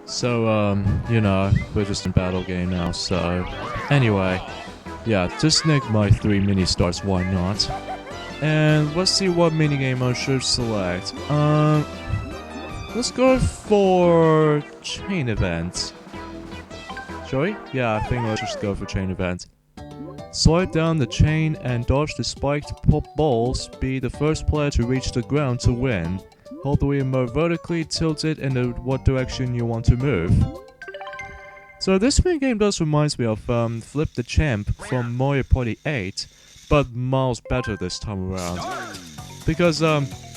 So, you know, we're just in battle game now, so... Anyway, yeah, just nick my 3 mini-stars, why not? And let's see what minigame I should select. Let's go for... chain event. Shall we? Yeah, I think let's just go for chain event. Slide down the chain and dodge the spiked balls. Be the first player to reach the ground to win. Hold the Wii remote vertically, tilt it in what direction you want to move. So this minigame does remind me of Flip the Champ from Mario Party 8, but miles better this time around. Because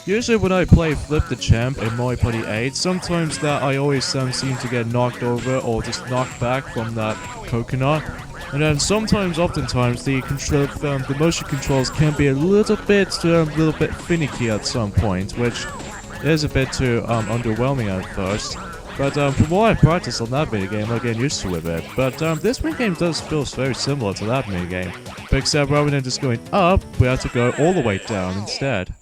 usually when I play Flip the Champ in Mario Party 8, sometimes that I always seem to get knocked over or just knocked back from that coconut. And then oftentimes, the motion controls can be a little bit finicky at some point, which is a bit too underwhelming at first. But from what I practiced on that minigame, I'm getting used to it. But this minigame does feel very similar to that minigame. But except rather than just going up, we have to go all the way down instead.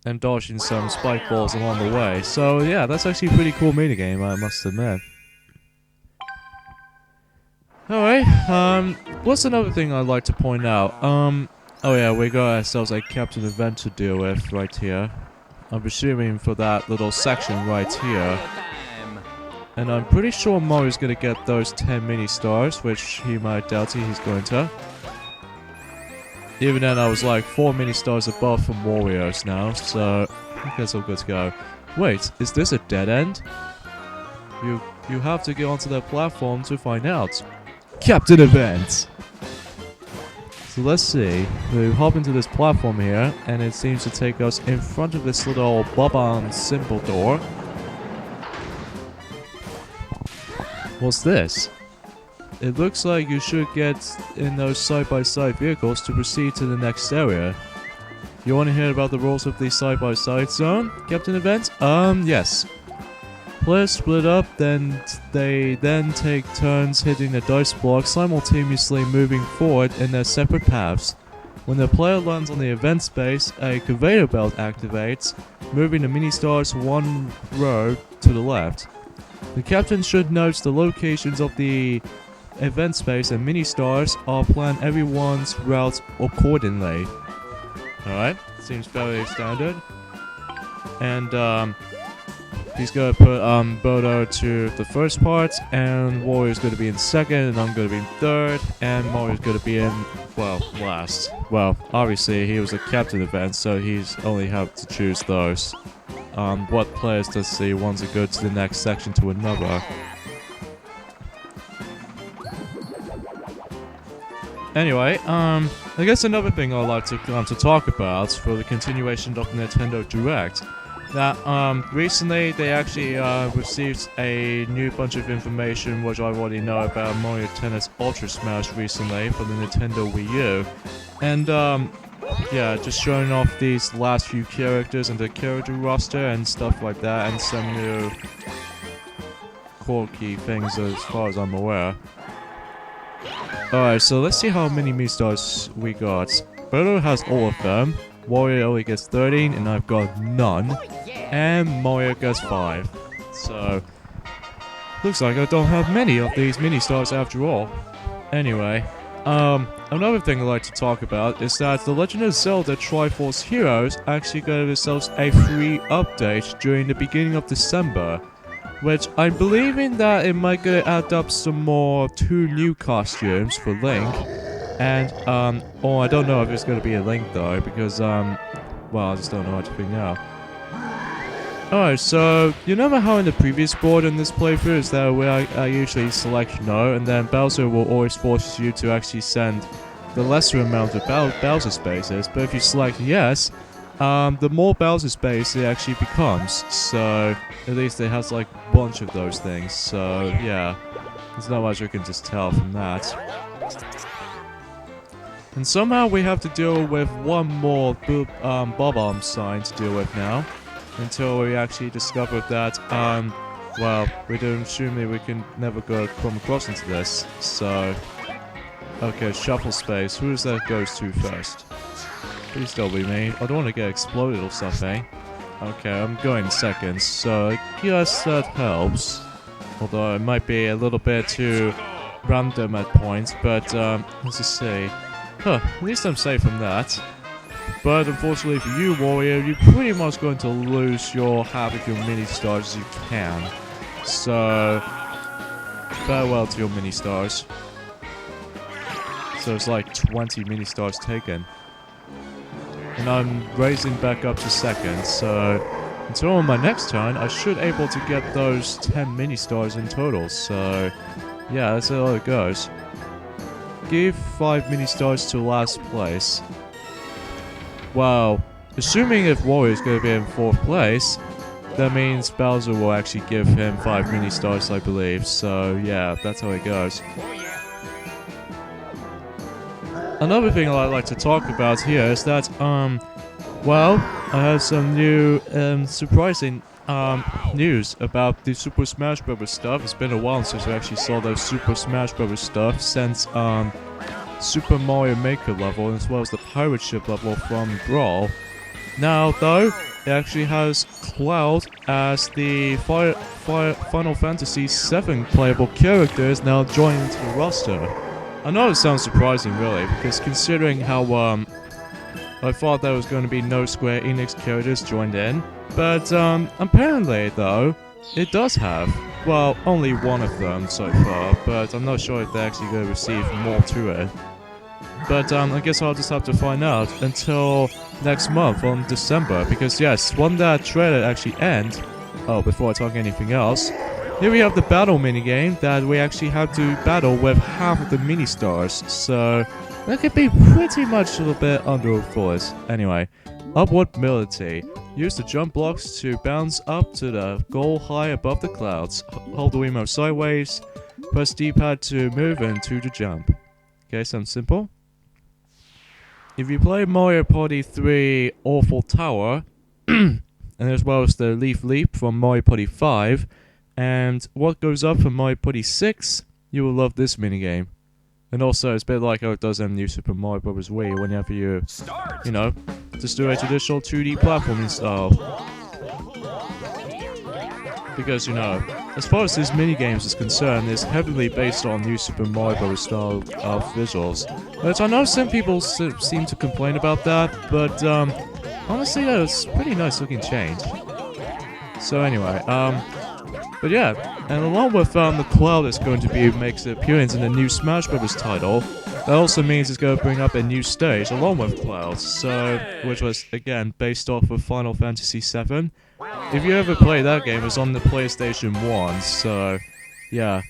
And dodging some spike balls along the way. So yeah, that's actually a pretty cool minigame, I must admit. Alright, what's another thing I'd like to point out? Oh yeah, we got ourselves a captain event to deal with right here. I'm presuming for that little section right here. And I'm pretty sure Mario's gonna get those 10 mini stars, which he might doubt he's going to. Even then, I was like 4 mini stars above from Warriors now, so I think that's all good to go. Wait, is this a dead end? You have to get onto that platform to find out. Captain event! So let's see, we hop into this platform here, and it seems to take us in front of this little Bob-omb symbol door. What's this? It looks like you should get in those side-by-side vehicles to proceed to the next area. You want to hear about the rules of the side-by-side zone, Captain Event? Yes. Players split up, then they take turns hitting the dice block, simultaneously moving forward in their separate paths. When the player lands on the event space, a conveyor belt activates, moving the mini-stars one row to the left. The captain should note the locations of the event space and mini-stars are plan everyone's routes accordingly. Alright, seems fairly standard. And he's gonna put Bodo to the first part, and Warrior's gonna be in second, and I'm gonna be in third, and Mario's gonna be in, well, last. Well, obviously he was a captain event, so he's only have to choose those. What players does he wants to go to the next section to another. Anyway, I guess another thing I'd like to talk about for the continuation of the Nintendo Direct, that recently they actually received a new bunch of information which I already know about Mario Tennis Ultra Smash recently for the Nintendo Wii U, and yeah, just showing off these last few characters and the character roster and stuff like that, and some new quirky things as far as I'm aware. Alright, so let's see how many mini-stars we got. Birdo has all of them, Wario only gets 13, and I've got none, and Mario gets 5. So, looks like I don't have many of these mini-stars after all. Anyway, another thing I'd like to talk about is that The Legend of Zelda Triforce Heroes actually got themselves a free update during the beginning of December. Which I'm believing that it might add up some more 2 new costumes for Link. And, I don't know if it's gonna be a Link though, because, well, I just don't know what to think now. Alright, so, you remember how in the previous board in this playthrough is that where I usually select no, and then Bowser will always force you to actually send the lesser amount of Bowser spaces, but if you select yes, the more Bowser space it actually becomes, so at least it has like a bunch of those things, so yeah, there's not much you can just tell from that. And somehow we have to deal with one more Bob-omb sign to deal with now, until we actually discover that, well, we don't assume we can never come across into this, so... Okay, shuffle space, who is that goes to first? Please don't be me. I don't want to get exploded or something. Okay, I'm going second, so I guess that helps. Although it might be a little bit too random at points, but let's just see. Huh, at least I'm safe from that. But unfortunately for you, Warrior, you're pretty much going to lose your half of your mini stars as you can. So, farewell to your mini stars. So it's like 20 mini stars taken. And I'm raising back up to second, so until my next turn, I should able to get those 10 mini stars in total. So, yeah, that's how it goes. Give 5 mini stars to last place. Well, assuming if Warrior's going to be in 4th place, that means Bowser will actually give him 5 mini stars, I believe. So, yeah, that's how it goes. Another thing I'd like to talk about here is that, well, I have some new, surprising, news about the Super Smash Bros. Stuff. It's been a while since I actually saw those Super Smash Bros. Stuff since, Super Mario Maker level, as well as the pirate ship level from Brawl. Now, though, it actually has Cloud as the Final Fantasy VII playable characters now joining into the roster. I know it sounds surprising, really, because considering how, I thought there was going to be no Square Enix characters joined in, but, apparently, though, it does have. Well, only one of them so far, but I'm not sure if they're actually going to receive more to it. But, I guess I'll just have to find out until next month on December, because yes, when that trailer actually ends, oh, before I talk anything else, here we have the battle minigame that we actually have to battle with half of the mini stars, so that could be pretty much a little bit underfoot. Anyway, upward mobility. Use the jump blocks to bounce up to the goal high above the clouds. Hold the Wiimote sideways, press D-pad to move into the jump. Okay, sounds simple. If you play Mario Party 3 Awful Tower, and as well as the Leaf Leap from Mario Party 5, and what goes up from Mario Party 6, you will love this minigame. And also, it's a bit like how it does in New Super Mario Bros. Wii, whenever you know, just do a traditional 2D platforming style. Because, you know, as far as this minigames is concerned, it's heavily based on New Super Mario Bros. Style of visuals. But I know some people seem to complain about that, but, honestly, it's a pretty nice looking change. So anyway, but yeah, and along with the Cloud is going to makes an appearance in the new Smash Bros. Title, that also means it's going to bring up a new stage along with Cloud, so, which was, again, based off of Final Fantasy VII. If you ever played that game, it was on the PlayStation 1, so, yeah.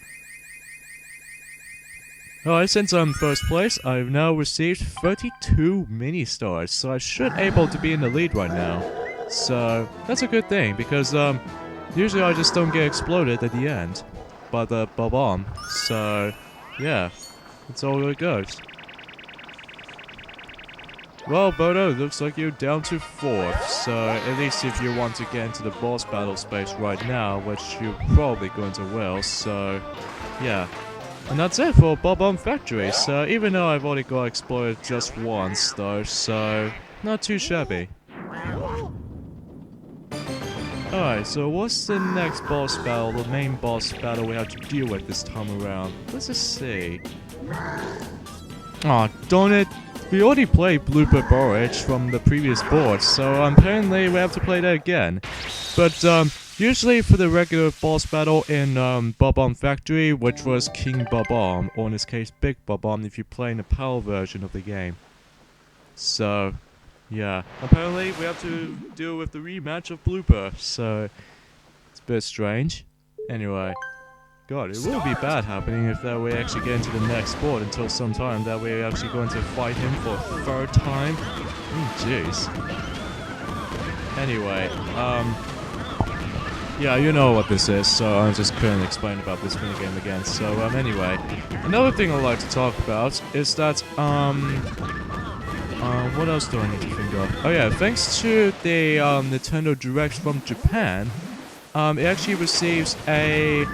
Alright, since I'm first place, I've now received 32 mini stars, so I should able to be in the lead right now. So, that's a good thing, because, usually I just don't get exploded at the end by the Bob-omb, so yeah, that's all it goes. Well, Bodo, looks like you're down to 4th, so at least if you want to get into the boss battle space right now, which you're probably going to will, so yeah. And that's it for Bob-omb Factory, so even though I've already got exploded just once though, so not too shabby. Alright, so what's the next boss battle, the main boss battle we have to deal with this time around? Let's just see. Aw, darn it. We already played Blooper Borage from the previous board, so apparently we have to play that again. But, usually for the regular boss battle in, Bob-omb Factory, which was King Bob-omb, or in this case, Big Bob-omb if you play in the PAL version of the game. So, yeah, apparently we have to deal with the rematch of Blooper, so it's a bit strange. Anyway, God, it will be bad happening if that we actually get into the next board until some time that we're actually going to fight him for a 3rd time. Jeez. Anyway, yeah, you know what this is, so I just couldn't explain about this minigame again. So, anyway, another thing I'd like to talk about is that, what else do I need to think of? Oh yeah, thanks to the Nintendo Direct from Japan, it actually receives a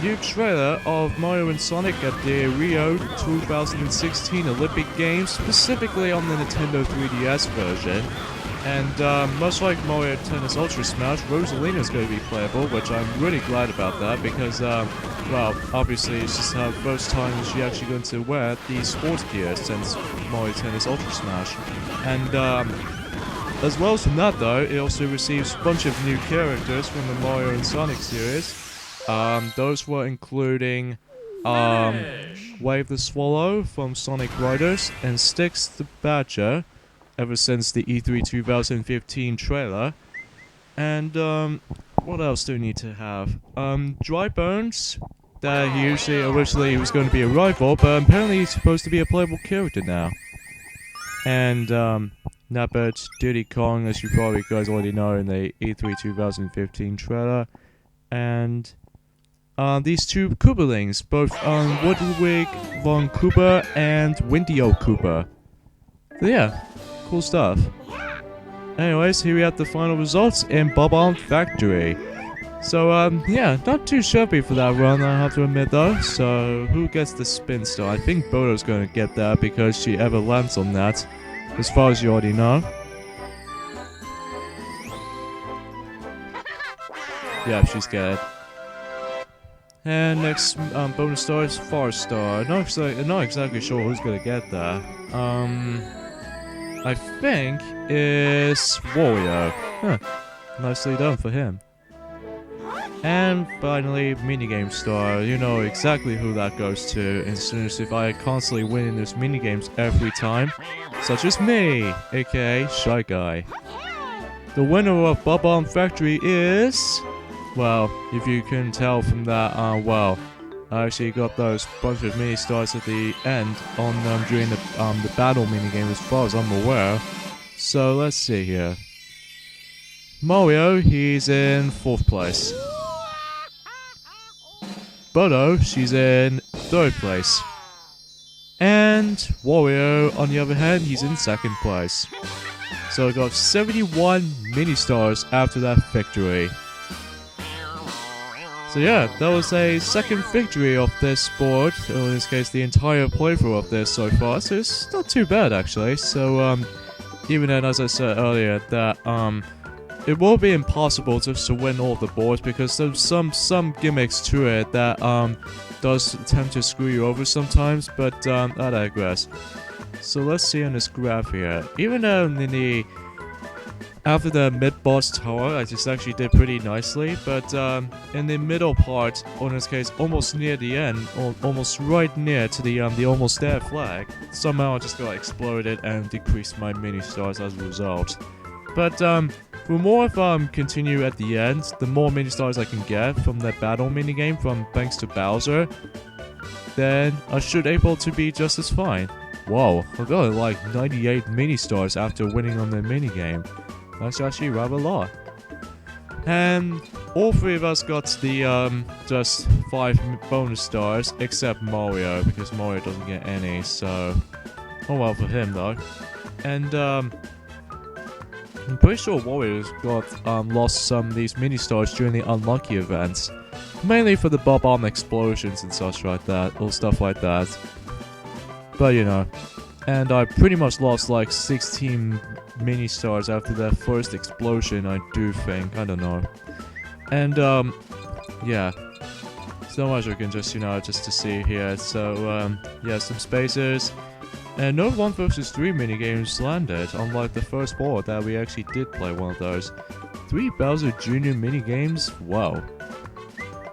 new trailer of Mario and Sonic at the Rio 2016 Olympic Games, specifically on the Nintendo 3DS version. And much like Mario Tennis Ultra Smash, Rosalina is going to be playable, which I'm really glad about that because, well, obviously it's just her first time she actually going to wear the sports gear since Mario Tennis Ultra Smash. And as well as from that though, it also receives a bunch of new characters from the Mario and Sonic series. Those were including Wave the Swallow from Sonic Riders and Styx the Badger ever since the E3 2015 trailer. And what else do we need to have? Dry Bones, that he originally was going to be a rival, but apparently he's supposed to be a playable character now. And Nabbit, Diddy Kong, as you probably guys already know in the E3 2015 trailer. And these two Koobalings, both Woodwig von Koopa and Windio Koopa. So yeah, cool stuff. Anyways, here we have the final results in Bob-omb Factory. So yeah, not too shabby for that run, I have to admit though. So who gets the spin star? I think Bodo's gonna get that because she ever lands on that, as far as you already know. Yeah, she's good. And next bonus star is Far Star. Not exactly sure who's gonna get that. I think it's Wario. Huh. Nicely done for him. And finally, minigame star. You know exactly who that goes to, as soon as if I constantly win in those minigames every time, such as me, aka Shy Guy. The winner of Bob-omb Factory is, well, if you can tell from that, well, I actually got those bunch of mini stars at the end on during the battle minigame, as far as I'm aware. So let's see here. Mario, he's in 4th place. Bodo, she's in 3rd place. And Wario, on the other hand, he's in 2nd place. So I got 71 mini stars after that victory. So yeah, that was a 2nd victory of this board, or in this case the entire playthrough of this so far, so it's not too bad actually. So even then, as I said earlier, that it will be impossible just to win all the boards because there's some gimmicks to it that does attempt to screw you over sometimes, but I digress. So let's see on this graph here, even though in the after the mid-boss tower, I just actually did pretty nicely, but in the middle part, or in this case, almost near the end, or almost right near to the almost there flag, somehow I just got exploded and decreased my mini stars as a result. But the more I continue at the end, the more mini stars I can get from that battle minigame from thanks to Bowser, then I should able to be just as fine. Whoa, I got like 98 mini stars after winning on the minigame. That's actually rather a lot. And all 3 of us got the just 5 bonus stars, except Mario, because Mario doesn't get any, so oh well for him though. And I'm pretty sure Wario's got lost some of these mini stars during the unlucky events, mainly for the Bob-omb explosions and such like that, or stuff like that. But you know, and I pretty much lost like 16 mini stars after that first explosion, I do think. I don't know. And yeah, so much I can just, you know, just to see here. So yeah, some spacers, and no 1 vs 3 minigames landed, unlike the first board that we actually did play one of those. 3 Bowser Jr. minigames? Wow.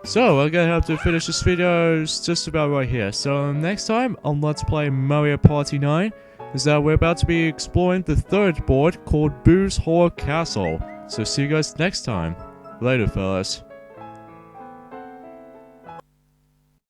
So I'm gonna have to finish this video just about right here. So next time on Let's Play Mario Party 9 is that we're about to be exploring the 3rd board called Boo's Horror Castle. So see you guys next time. Later, fellas.